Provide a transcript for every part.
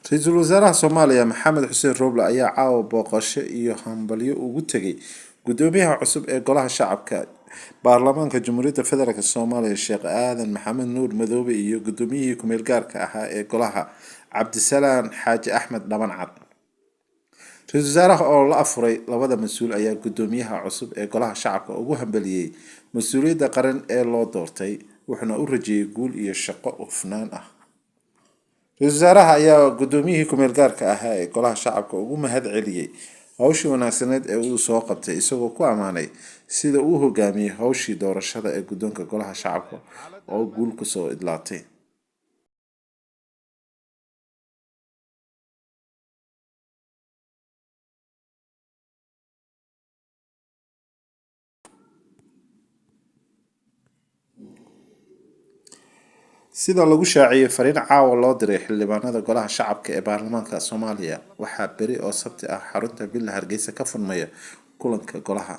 ra-iisul wasaaraha Soomaaliya Maxamed Xuseen Roble ayaa caawa booqasho iyo hambalyo ugu tagay gudoomiyaha cusub ee Golaha Shacabka Baarlamaanka Jamhuuriyadda Federaalk Soomaaliya Sheekh Aadan Maxamed Nuur Madoobe iyo gudoomiyihii ku meel gaarka ahaa ee Golaha Cabdisalaan Xaaji Axmed Dhabancad. ra-iisul wasaaraha oo la afuray labada mas-uul ayaa gudoomiyaha cusub ee Golaha Shacabka ugu hambaliyay mas-uuliyadda qaran ee loo doortay, wuxuuna u rajeeyay guul iyo shaqo hufnaan ah. ra-iisul wasaaraha ayaa gudoomiyihii ku meel gaarka ahaa ee Golaha Shacabka ugu mahad celiyay hawshii wanaagsaneed ee uu soo qabtay, isagoo ku ammaanay sida uu hogaamiyay hawshii doorashada ee guddoonka Golaha Shacabka oo guul ku soo idlaatay. sida lagu shaaciyay fariin caawa loo diray xildhibaanada Golaha Shacabka ee Baarlamaanka Soomaaliya, waxaa beri oo Sabti ah xarunta Villa Hargeysa ka furmaya kulanka Golaha.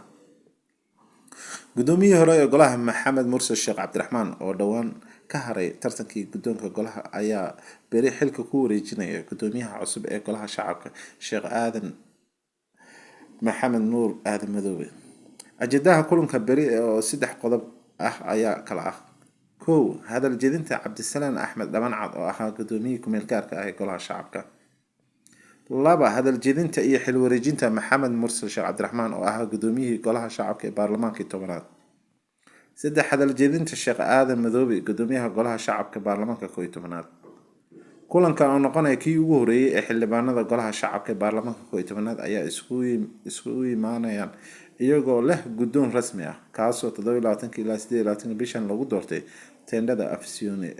gudoomiyihii hore ee Golaha Maxamed Mursal Sheekh Cabdiraxmaan oo dhowaan ka haray tartankii guddoonka Golaha ayaa beri xilka ku wareejinaya gudoomiyaha cusub ee Golaha Shacabka Sheekh Aadan Maxamed Nuur Aadan Madoobe. ajendaha kulanka beri oo 3 qodob ah ayaa kala ah: 1. hadal jeedinta Cabdisalaan Axmed Dhabancad oo ahaa gudoomiyihii ku meel gaarka ah ee Golaha Shacabka. 2. hadal jeedinta iyo xil wareejinta Maxamed Mursal Sheekh Cabdiraxmaan oo ahaa gudoomiyihii Golaha Shacabka ee Baarlamaankii 10aad. 3. hadal jeedinta Sheekh Aadan Madoobe gudoomiyaha Golaha Shacabka Baarlamaanka 11aad. kulankan oo noqonaya kii ugu horeeyay ee xildhibaanada Golaha Shacabka ee Baarlamaanka 11aad ayaa isugu imaanayaan iyagoo leh guddoon rasmi ah, kaasoo 27 ilaa 28 bishan lagu doortay teendhada Afisyoone.